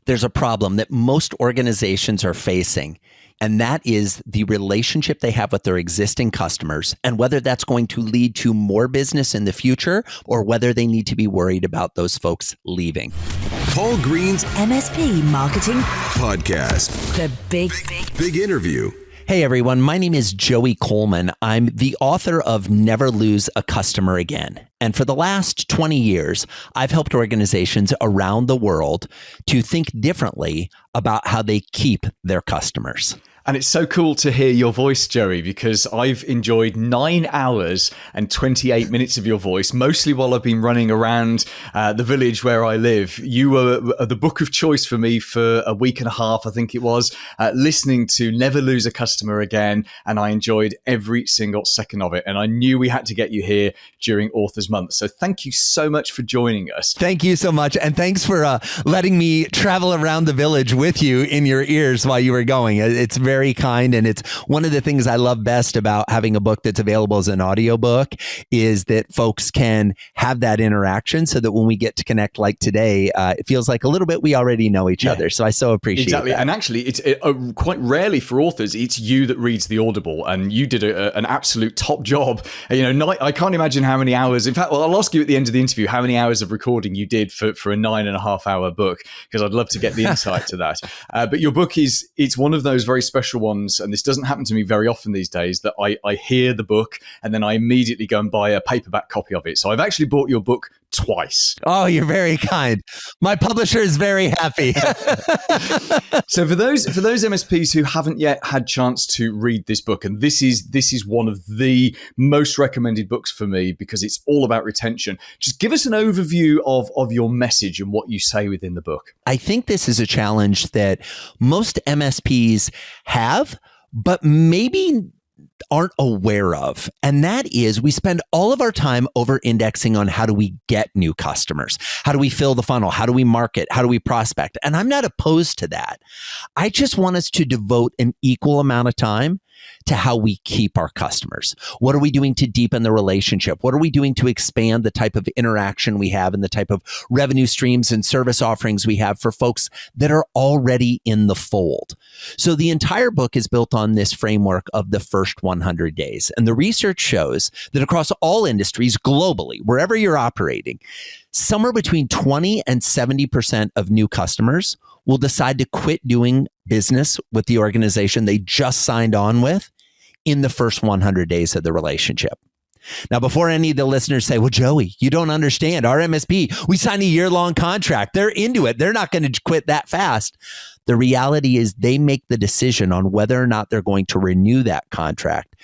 there's a problem that most organizations are facing, and that is the relationship they have with their existing customers and whether that's going to lead to more business in the future or whether they need to be worried about those folks leaving. Paul Green's MSP Marketing Podcast. The big interview. Hey everyone, my name is Joey Coleman. I'm the author of Never Lose a Customer Again. And for the last 20 years, I've helped organizations around the world to think differently about how they keep their customers. And it's so cool to hear your voice, Joey, because I've enjoyed 9 hours and 28 minutes of your voice, mostly while I've been running around the village where I live. You were the book of choice for me for a week and a half, I think it was, listening to Never Lose a Customer Again. And I enjoyed every single second of it. And I knew we had to get you here during Authors Month. So thank you so much for joining us. Thank you so much. And thanks for letting me travel around the village with you in your ears while you were going. It's very kind. And it's one of the things I love best about having a book that's available as an audiobook is that folks can have that interaction so that when we get to connect like today, it feels like a little bit we already know each other. So I so appreciate that. And actually, it's quite rarely for authors, it's you that reads the Audible, and you did an absolute top job. I can't imagine how many hours. In fact, I'll ask you at the end of the interview how many hours of recording you did for a 9.5 hour book, because I'd love to get the insight to that. But your book it's one of those very special ones, and this doesn't happen to me very often these days, that I hear the book and then I immediately go and buy a paperback copy of it. So I've actually bought your book twice. Oh, you're very kind. My publisher is very happy. So for those MSPs who haven't yet had chance to read this book, and this is one of the most recommended books for me because it's all about retention. Just give us an overview of your message and what you say within the book. I think this is a challenge that most MSPs have, but maybe aren't aware of. And that is we spend all of our time over indexing on how do we get new customers? How do we fill the funnel? How do we market? How do we prospect? And I'm not opposed to that. I just want us to devote an equal amount of time to how we keep our customers. What are we doing to deepen the relationship? What are we doing to expand the type of interaction we have and the type of revenue streams and service offerings we have for folks that are already in the fold? So the entire book is built on this framework of the first 100 days. And the research shows that across all industries globally, wherever you're operating, somewhere between 20 and 70% of new customers will decide to quit doing business with the organization they just signed on with in the first 100 days of the relationship. Now, before any of the listeners say, well, Joey, you don't understand. Our MSP, we signed a year-long contract. They're into it. They're not going to quit that fast. The reality is they make the decision on whether or not they're going to renew that contract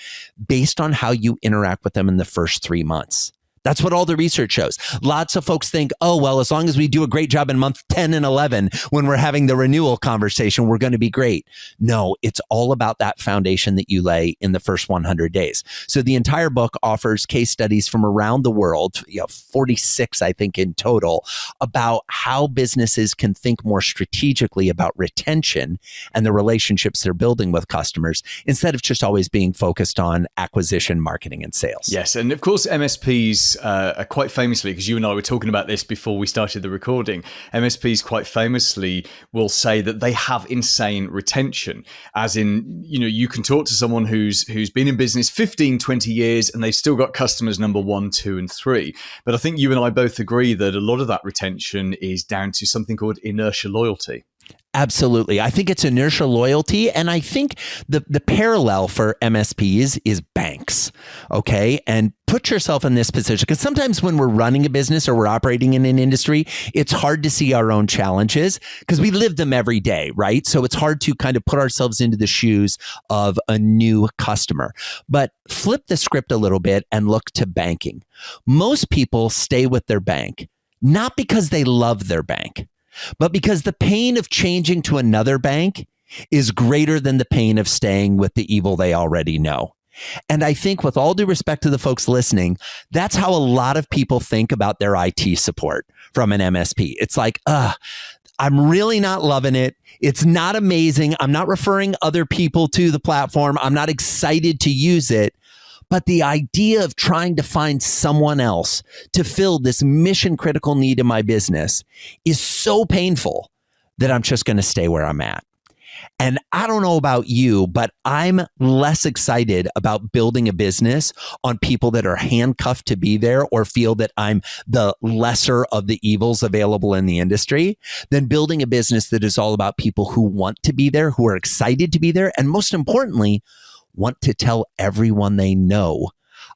based on how you interact with them in the first 3 months. That's what all the research shows. Lots of folks think, oh, well, as long as we do a great job in month 10 and 11, when we're having the renewal conversation, we're going to be great. No, it's all about that foundation that you lay in the first 100 days. So the entire book offers case studies from around the world, 46, I think, in total, about how businesses can think more strategically about retention and the relationships they're building with customers instead of just always being focused on acquisition, marketing, and sales. Yes. And of course, MSPs quite famously, because you and I were talking about this before we started the recording, MSPs quite famously will say that they have insane retention, as in, you can talk to someone who's been in business 15, 20 years and they've still got customers number 1, 2, and 3. But I think you and I both agree that a lot of that retention is down to something called inertia loyalty. Absolutely. I think it's inertia loyalty. And I think the parallel for MSPs is banks. Okay. And put yourself in this position, because sometimes when we're running a business or we're operating in an industry, it's hard to see our own challenges because we live them every day, right? So it's hard to kind of put ourselves into the shoes of a new customer. But flip the script a little bit and look to banking. Most people stay with their bank, not because they love their bank, but because the pain of changing to another bank is greater than the pain of staying with the evil they already know. And I think, with all due respect to the folks listening, that's how a lot of people think about their IT support from an MSP. It's like, I'm really not loving it. It's not amazing. I'm not referring other people to the platform. I'm not excited to use it. But the idea of trying to find someone else to fill this mission critical need in my business is so painful that I'm just going to stay where I'm at. And I don't know about you, but I'm less excited about building a business on people that are handcuffed to be there or feel that I'm the lesser of the evils available in the industry than building a business that is all about people who want to be there, who are excited to be there, and most importantly, want to tell everyone they know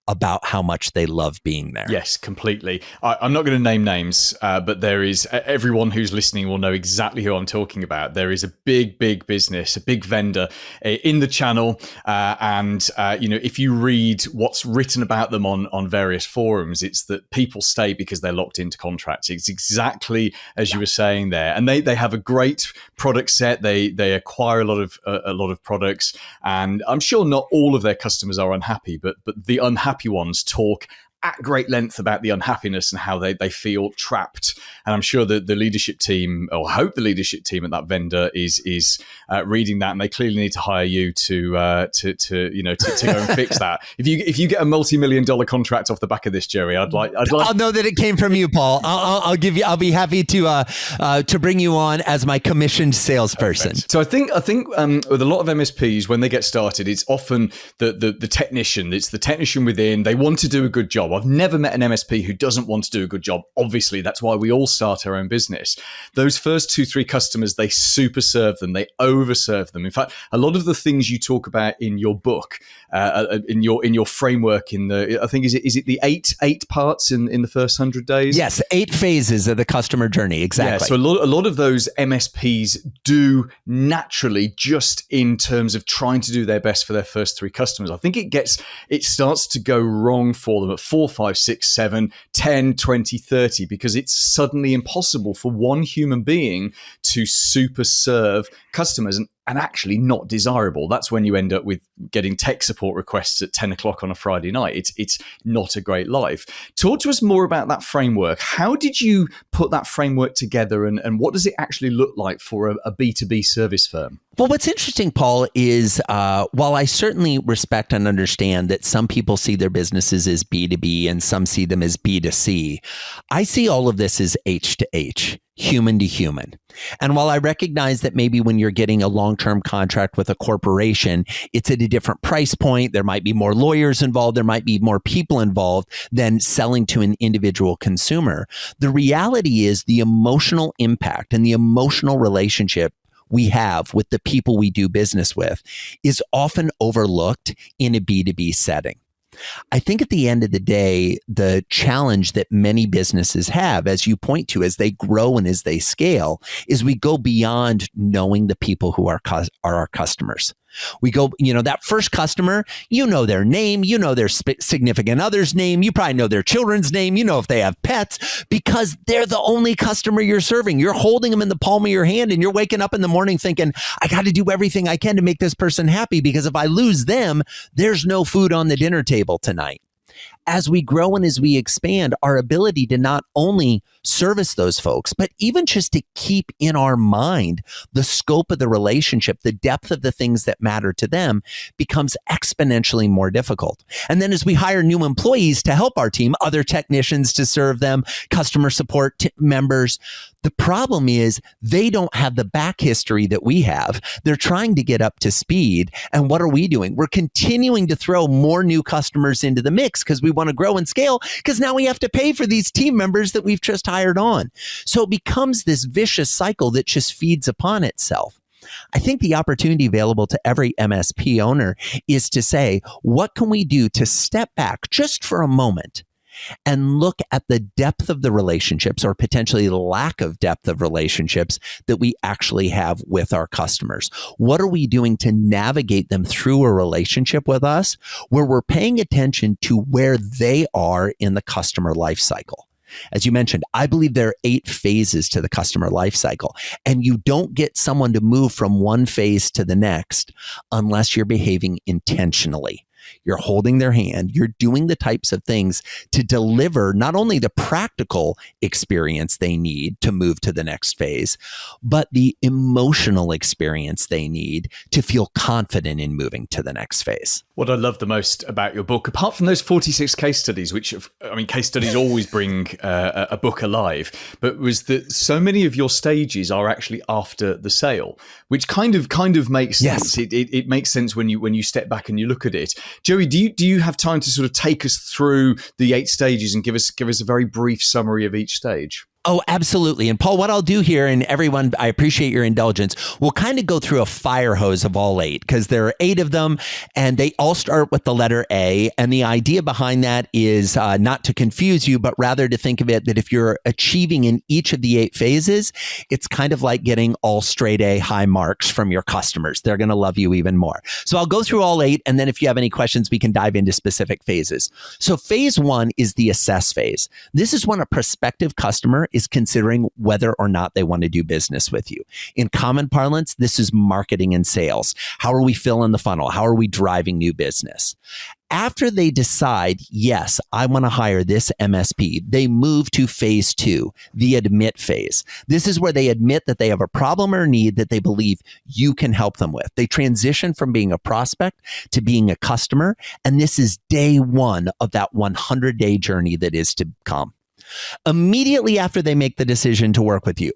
about how much they love being there. Yes, completely. I'm not going to name names, but there is, everyone who's listening will know exactly who I'm talking about. There is a big business, a big vendor in the channel. And if you read what's written about them on various forums, it's that people stay because they're locked into contracts. It's exactly as you were saying there. And they have a great product set. They acquire a lot of products. And I'm sure not all of their customers are unhappy, but the unhappy ones talk at great length about the unhappiness and how they feel trapped. And I'm sure that the leadership team, or hope the leadership team at that vendor is reading that, and they clearly need to hire you to go and fix that. If you get a multi-million-dollar contract off the back of this, Joey, I'd like. I'll know that it came from you, Paul. I'll give you. I'll be happy to bring you on as my commissioned salesperson. Perfect. So I think with a lot of MSPs, when they get started, it's often the technician. It's the technician within. They want to do a good job. I've never met an MSP who doesn't want to do a good job. Obviously, that's why we all start our own business. Those first 2-3 customers, they super serve them. They overserve them. In fact, a lot of the things you talk about in your book, in your framework, I think is it the eight parts in the first 100 days? Yes, 8 phases of the customer journey. Exactly. Yeah, so a lot of those MSPs do naturally, just in terms of trying to do their best for their first 3 customers. I think it starts to go wrong for them at 4, 5, 6, 7, 10, 20, 30, because it's suddenly impossible for one human being to super serve customers and actually not desirable. That's when you end up with getting tech support requests at 10 o'clock on a Friday night. It's not a great life. Talk to us more about that framework. How did you put that framework together, and what does it actually look like for a B2B service firm? Well, what's interesting, Paul, is while I certainly respect and understand that some people see their businesses as B2B and some see them as B2C, I see all of this as H to H, human to human. And while I recognize that maybe when you're getting a long-term contract with a corporation, it's at a different price point, there might be more lawyers involved, there might be more people involved than selling to an individual consumer. The reality is the emotional impact and the emotional relationship we have with the people we do business with is often overlooked in a B2B setting. I think at the end of the day, the challenge that many businesses have, as you point to, as they grow and as they scale, is we go beyond knowing the people who are our customers. We go, that first customer, their name, their significant other's name, you probably know their children's name, if they have pets, because they're the only customer you're serving. You're holding them in the palm of your hand and you're waking up in the morning thinking, I got to do everything I can to make this person happy, because if I lose them, there's no food on the dinner table tonight. As we grow and as we expand, our ability to not only service those folks, but even just to keep in our mind the scope of the relationship, the depth of the things that matter to them, becomes exponentially more difficult. And then as we hire new employees to help our team, other technicians to serve them, customer support members, the problem is they don't have the back history that we have. They're trying to get up to speed. And what are we doing? We're continuing to throw more new customers into the mix because we want to grow and scale, because now we have to pay for these team members that we've just hired on. So it becomes this vicious cycle that just feeds upon itself. I think the opportunity available to every MSP owner is to say, what can we do to step back just for a moment and look at the depth of the relationships, or potentially the lack of depth of relationships, that we actually have with our customers? What are we doing to navigate them through a relationship with us where we're paying attention to where they are in the customer life cycle? As you mentioned, I believe there are 8 phases to the customer life cycle, and you don't get someone to move from one phase to the next unless you're behaving intentionally. You're holding their hand. You're doing the types of things to deliver not only the practical experience they need to move to the next phase, but the emotional experience they need to feel confident in moving to the next phase. What I love the most about your book, apart from those 46 case studies, case studies always bring a book alive, but was that so many of your stages are actually after the sale, which kind of makes sense. Yes. It makes sense when you step back and you look at it. Joey, do you have time to sort of take us through the 8 stages and give us a very brief summary of each stage? Oh, absolutely. And Paul, what I'll do here, and everyone, I appreciate your indulgence, we'll kind of go through a fire hose of all 8 because there are 8 of them and they all start with the letter A. And the idea behind that is not to confuse you, but rather to think of it that if you're achieving in each of the 8 phases, it's kind of like getting all straight A high marks from your customers. They're going to love you even more. So I'll go through all 8. And then if you have any questions, we can dive into specific phases. So phase 1 is the assess phase. This is when a prospective customer is considering whether or not they want to do business with you. In common parlance, this is marketing and sales. How are we filling the funnel? How are we driving new business? After they decide, yes, I want to hire this MSP, they move to phase 2, the admit phase. This is where they admit that they have a problem or need that they believe you can help them with. They transition from being a prospect to being a customer, and this is day 1 of that 100-day journey that is to come. Immediately after they make the decision to work with you,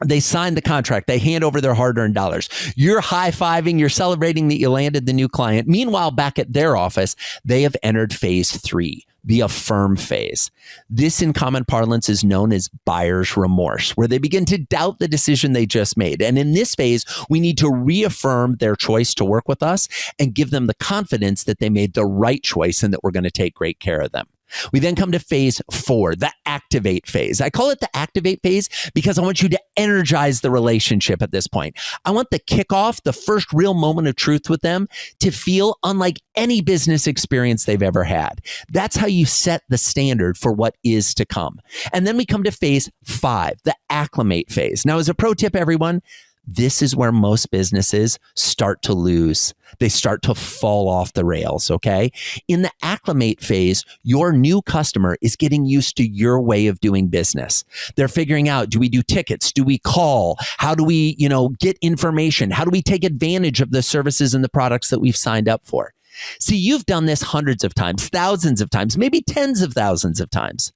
they sign the contract. They hand over their hard-earned dollars. You're high-fiving. You're celebrating that you landed the new client. Meanwhile, back at their office, they have entered phase 3, the affirm phase. This, in common parlance, is known as buyer's remorse, where they begin to doubt the decision they just made. And in this phase, we need to reaffirm their choice to work with us and give them the confidence that they made the right choice and that we're going to take great care of them. We then come to phase 4, the activate phase. I call it the activate phase because I want you to energize the relationship at this point. I want the kickoff, the first real moment of truth with them, to feel unlike any business experience they've ever had. That's how you set the standard for what is to come. And then we come to phase 5, the acclimate phase. Now, as a pro tip, everyone, this is where most businesses start to lose. They start to fall off the rails, okay? In the acclimate phase, your new customer is getting used to your way of doing business. They're figuring out, do we do tickets? Do we call? How do we, get information? How do we take advantage of the services and the products that we've signed up for? See, you've done this hundreds of times, thousands of times, maybe tens of thousands of times.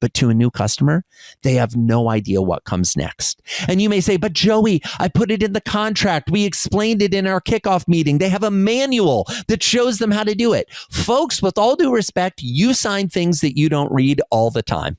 But to a new customer, they have no idea what comes next. And you may say, but Joey, I put it in the contract. We explained it in our kickoff meeting. They have a manual that shows them how to do it. Folks, with all due respect, you sign things that you don't read all the time.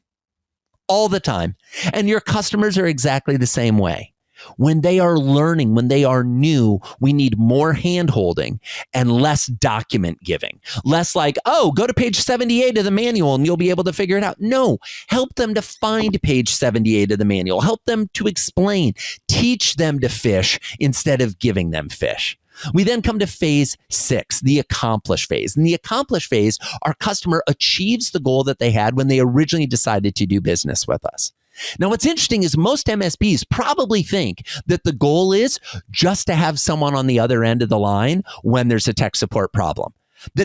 All the time. And your customers are exactly the same way. When they are learning, when they are new, we need more hand-holding and less document giving. Less like, oh, go to page 78 of the manual and you'll be able to figure it out. No, help them to find page 78 of the manual. Help them to explain. Teach them to fish instead of giving them fish. We then come to phase 6, the accomplish phase. In the accomplish phase, our customer achieves the goal that they had when they originally decided to do business with us. Now, what's interesting is most MSPs probably think that the goal is just to have someone on the other end of the line when there's a tech support problem.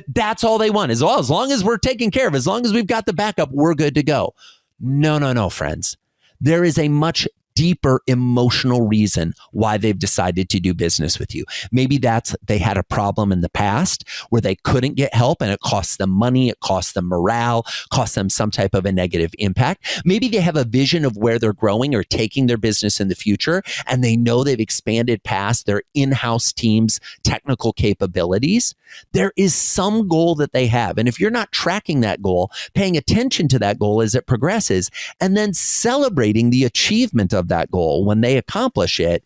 That's all they want. As long as we're taken care of, as long as we've got the backup, we're good to go. No, friends. There is a much deeper emotional reason why they've decided to do business with you. Maybe that's they had a problem in the past where they couldn't get help and it costs them money, it costs them morale, costs them some type of a negative impact. Maybe they have a vision of where they're growing or taking their business in the future and they know they've expanded past their in-house team's technical capabilities. There is some goal that they have. And if you're not tracking that goal, paying attention to that goal as it progresses, and then celebrating the achievement of that goal when they accomplish it,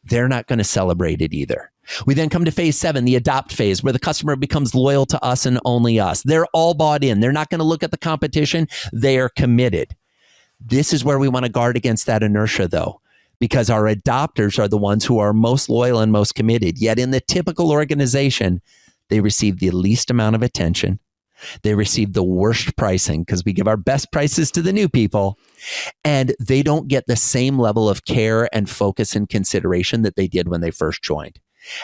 they're not going to celebrate it either. We then come to phase 7, the adopt phase, where the customer becomes loyal to us and only us. They're all bought in. They're not going to look at the competition. They are committed. This is where we want to guard against that inertia, though, because our adopters are the ones who are most loyal and most committed. Yet in the typical organization, they receive the least amount of attention. They receive the worst pricing because we give our best prices to the new people, and they don't get the same level of care and focus and consideration that they did when they first joined.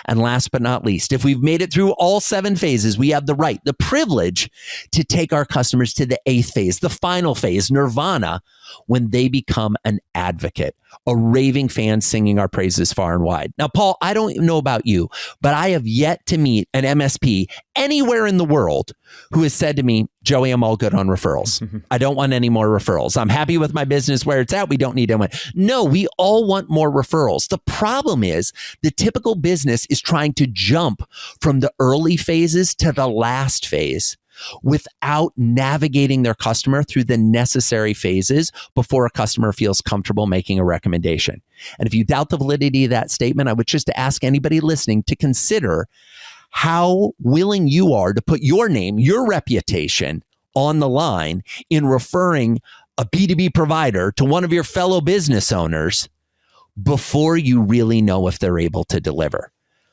And last but not least, if we've made it through all 7 phases, we have the right, the privilege to take our customers to the 8th phase, the final phase, nirvana, when they become an advocate. a raving fan singing our praises far and wide. Now, Paul, I don't know about you, but I have yet to meet an MSP anywhere in the world who has said to me, Joey, I'm all good on referrals. I don't want any more referrals. I'm happy with my business where it's at. We don't need anyone. No, we all want more referrals. The problem is the typical business is trying to jump from the early phases to the last phase without navigating their customer through the necessary phases before a customer feels comfortable making a recommendation. And if you doubt the validity of that statement, I would just ask anybody listening to consider how willing you are to put your name, your reputation on the line in referring a B2B provider to one of your fellow business owners before you really know if they're able to deliver.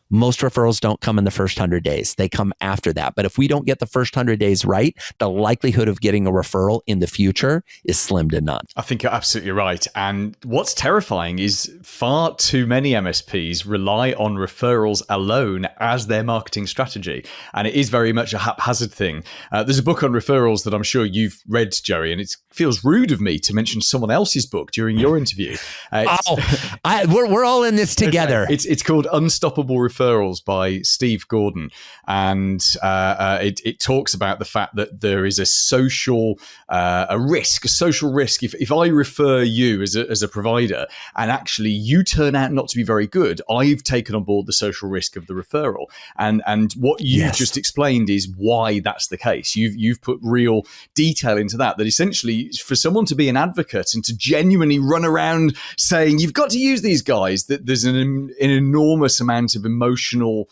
Most referrals don't come in the first 100 days. They come after that. But if we don't get the first 100 days right, the likelihood of getting a referral in the future is slim to none. I think you're absolutely right. And what's terrifying is far too many MSPs rely on referrals alone as their marketing strategy. And it is very much a haphazard thing. There's a book on referrals that I'm sure you've read, Joey, and it feels rude of me to mention someone else's book during your interview. We're all in this together. Okay. It's called Unstoppable Referrals by Steve Gordon. And it talks about the fact that there is a social risk if I refer you as a provider and actually you turn out not to be very good, I've taken on board the social risk of the referral. And what you just explained is why that's the case. You've put real detail into that essentially for someone to be an advocate and to genuinely run around saying you've got to use these guys, that there's an enormous amount of emotional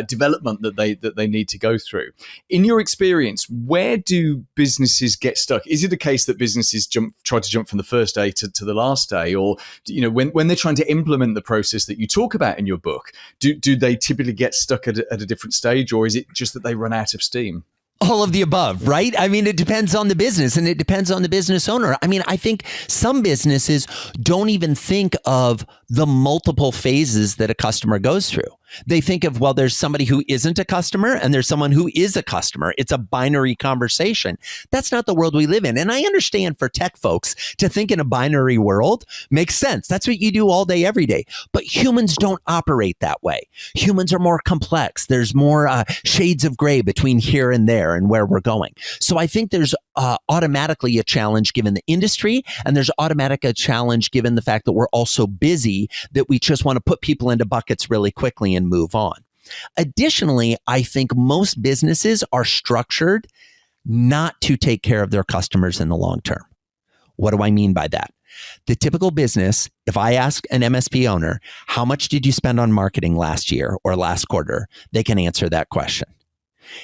development that they need to go through. In your experience, where do businesses get stuck? Is it a case that businesses try to jump from the first day to the last day, or when they're trying to implement the process that you talk about in your book, do they typically get stuck at a different stage, or is it just that they run out of steam? All of the above, right? I mean, it depends on the business and it depends on the business owner. I mean, I think some businesses don't even think of the multiple phases that a customer goes through. They think of, well, there's somebody who isn't a customer and there's someone who is a customer. It's a binary conversation. That's not the world we live in. And I understand for tech folks to think in a binary world makes sense. That's what you do all day, every day. But humans don't operate that way. Humans are more complex. There's more shades of gray between here and there and where we're going. So I think there's automatically a challenge given the industry, and there's automatically a challenge given the fact that we're all so busy that we just want to put people into buckets really quickly and move on. Additionally, I think most businesses are structured not to take care of their customers in the long term. What do I mean by that? The typical business, if I ask an MSP owner, how much did you spend on marketing last year or last quarter? They can answer that question.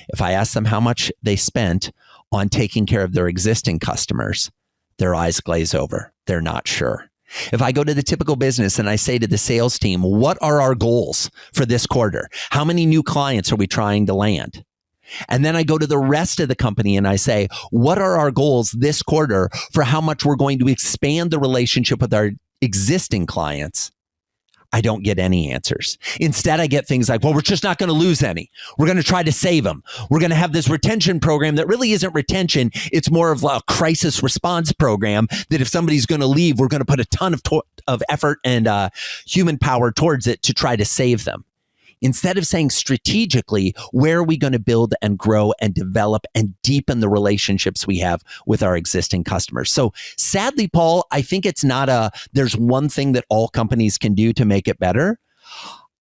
If I ask them how much they spent on taking care of their existing customers, their eyes glaze over. They're not sure. If I go to the typical business and I say to the sales team, what are our goals for this quarter? How many new clients are we trying to land? And then I go to the rest of the company and I say, what are our goals this quarter for how much we're going to expand the relationship with our existing clients? I don't get any answers. Instead, I get things like, well, we're just not going to lose any. We're going to try to save them. We're going to have this retention program that really isn't retention. It's more of a crisis response program that if somebody's going to leave, we're going to put a ton of effort and human power towards it to try to save them. Instead of saying strategically, where are we going to build and grow and develop and deepen the relationships we have with our existing customers? So sadly, Paul, I think it's not there's one thing that all companies can do to make it better.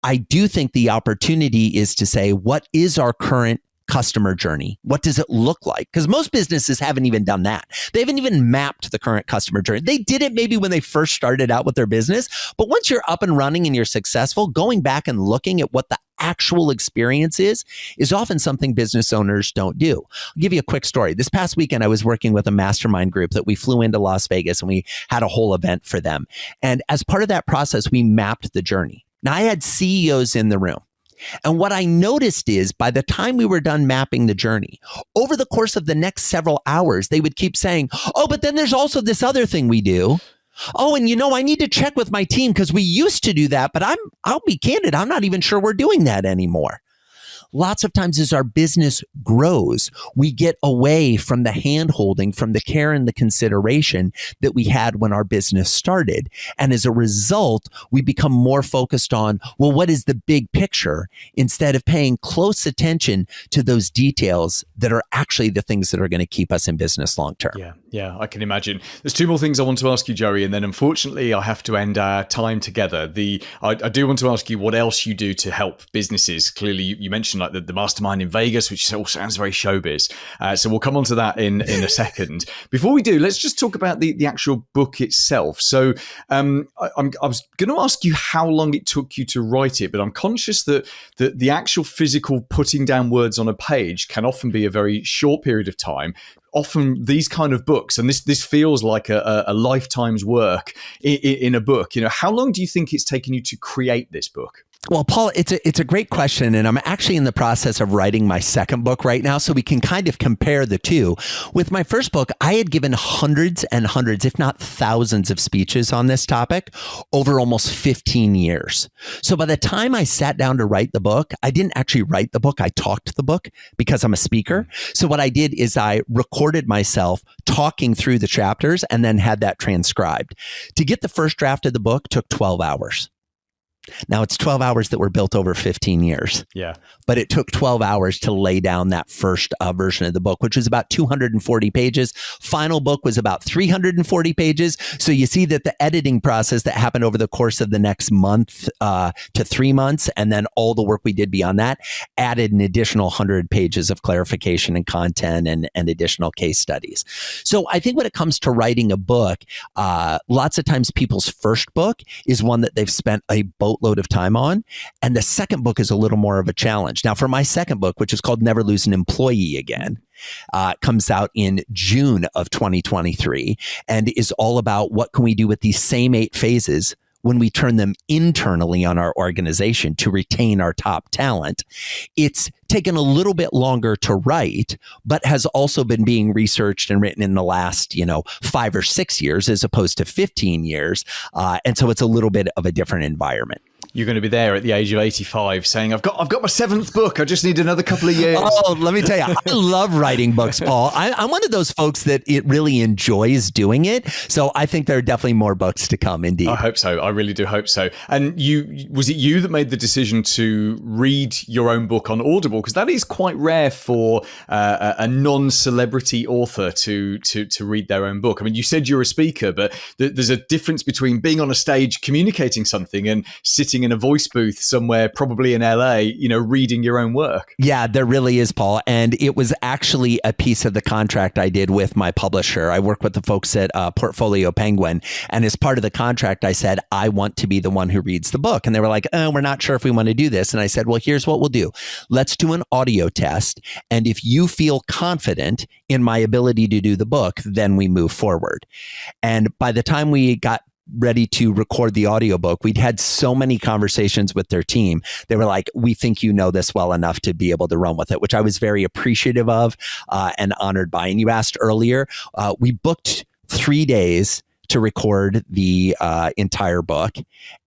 I do think the opportunity is to say, what is our current customer journey? What does it look like? Because most businesses haven't even done that. They haven't even mapped the current customer journey. They did it maybe when they first started out with their business, but once you're up and running and you're successful, going back and looking at what the actual experience is often something business owners don't do. I'll give you a quick story. This past weekend, I was working with a mastermind group that we flew into Las Vegas and we had a whole event for them. And as part of that process, we mapped the journey. Now, I had CEOs in the room. And what I noticed is by the time we were done mapping the journey, over the course of the next several hours, they would keep saying, oh, but then there's also this other thing we do. Oh, and I need to check with my team because we used to do that, but I'll be candid, I'm not even sure we're doing that anymore. lots of times as our business grows, we get away from the hand-holding, from the care and the consideration that we had when our business started. And as a result, we become more focused on, well, what is the big picture, instead of paying close attention to those details that are actually the things that are going to keep us in business long term. Yeah, I can imagine. There's two more things I want to ask you, Joey, and then unfortunately I have to end our time together. I do want to ask you what else you do to help businesses. Clearly, you mentioned like the mastermind in Vegas, which all sounds very showbiz. So we'll come on to that in a second. Before we do, let's just talk about the actual book itself. So I was going to ask you how long it took you to write it, but I'm conscious that the actual physical putting down words on a page can often be a very short period of time. Often these kind of books, and this feels like a lifetime's work in a book. How long do you think it's taken you to create this book? Well, Paul, it's a great question, and I'm actually in the process of writing my second book right now, so we can kind of compare the two. With my first book, I had given hundreds and hundreds, if not thousands, of speeches on this topic over almost 15 years. So by the time I sat down to write the book, I didn't actually write the book. I talked the book because I'm a speaker. So what I did is I recorded myself talking through the chapters and then had that transcribed. To get the first draft of the book took 12 hours. Now, it's 12 hours that were built over 15 years. Yeah. But it took 12 hours to lay down that first version of the book, which was about 240 pages. Final book was about 340 pages. So you see that the editing process that happened over the course of the next month to 3 months, and then all the work we did beyond that, added an additional 100 pages of clarification and content and additional case studies. So I think when it comes to writing a book, lots of times people's first book is one that they've spent a boatload of time on. And the second book is a little more of a challenge. Now, for my second book, which is called Never Lose an Employee Again, comes out in June of 2023 and is all about what can we do with these same 8 phases when we turn them internally on our organization to retain our top talent. It's taken a little bit longer to write, but has also been being researched and written in the last, 5 or 6 years as opposed to 15 years. And so it's a little bit of a different environment. You're going to be there at the age of 85 saying, I've got my 7th book. I just need another couple of years. Oh, let me tell you, I love writing books, Paul. I'm one of those folks that it really enjoys doing it. So I think there are definitely more books to come, indeed. I hope so. I really do hope so. And was it you that made the decision to read your own book on Audible? Because that is quite rare for a non-celebrity author to read their own book. I mean, you said you're a speaker, but there's a difference between being on a stage communicating something and sitting in a voice booth somewhere, probably in LA, reading your own work. Yeah, there really is, Paul. And it was actually a piece of the contract I did with my publisher. I work with the folks at Portfolio Penguin. And as part of the contract, I said, I want to be the one who reads the book. And they were like, we're not sure if we want to do this. And I said, well, here's what we'll do. Let's do an audio test. And if you feel confident in my ability to do the book, then we move forward. And by the time we got ready to record the audiobook, we'd had so many conversations with their team. They were like, we think you know this well enough to be able to run with it, which I was very appreciative of and honored by. And you asked earlier, we booked 3 days to record the entire book,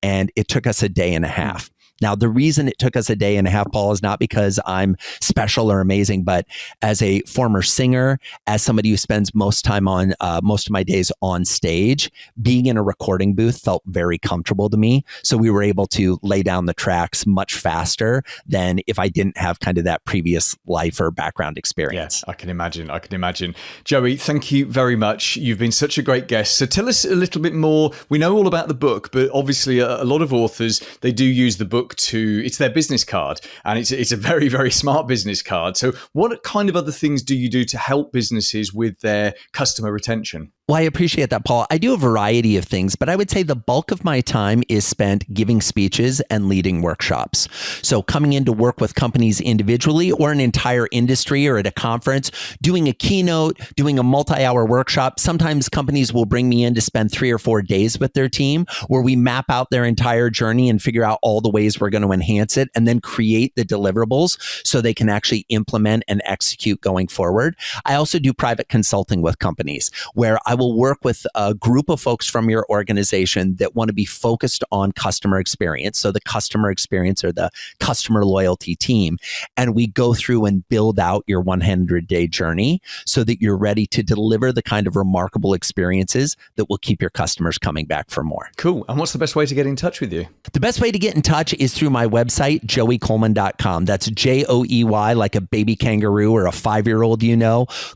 and it took us a day and a half. Now, the reason it took us a day and a half, Paul, is not because I'm special or amazing, but as a former singer, as somebody who spends most of my days on stage, being in a recording booth felt very comfortable to me. So we were able to lay down the tracks much faster than if I didn't have kind of that previous life or background experience. Yes, I can imagine. Joey, thank you very much. You've been such a great guest. So tell us a little bit more. We know all about the book, but obviously a lot of authors, they do use the book it's their business card, and it's a very, very smart business card. So what kind of other things do you do to help businesses with their customer retention? Well, I appreciate that, Paul. I do a variety of things, but I would say the bulk of my time is spent giving speeches and leading workshops. So coming in to work with companies individually or an entire industry or at a conference, doing a keynote, doing a multi-hour workshop. Sometimes companies will bring me in to spend 3 or 4 days with their team where we map out their entire journey and figure out all the ways we're going to enhance it and then create the deliverables so they can actually implement and execute going forward. I also do private consulting with companies where I will will work with a group of folks from your organization that want to be focused on customer experience. So the customer experience or the customer loyalty team. And we go through and build out your 100-day journey so that you're ready to deliver the kind of remarkable experiences that will keep your customers coming back for more. Cool. And what's the best way to get in touch with you? The best way to get in touch is through my website, joeycoleman.com. That's Joey, like a baby kangaroo or a 5-year-old,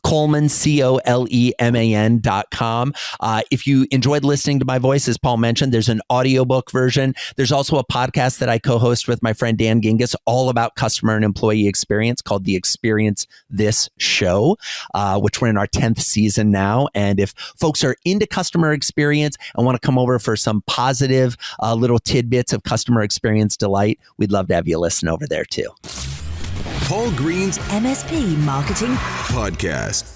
Coleman, COLEMAN.com. If you enjoyed listening to my voice, as Paul mentioned, there's an audiobook version. There's also a podcast that I co-host with my friend Dan Gingiss, all about customer and employee experience, called the Experience This Show, which we're in our 10th season now. And if folks are into customer experience and want to come over for some positive little tidbits of customer experience delight, we'd love to have you listen over there too. Paul Green's MSP Marketing Podcast.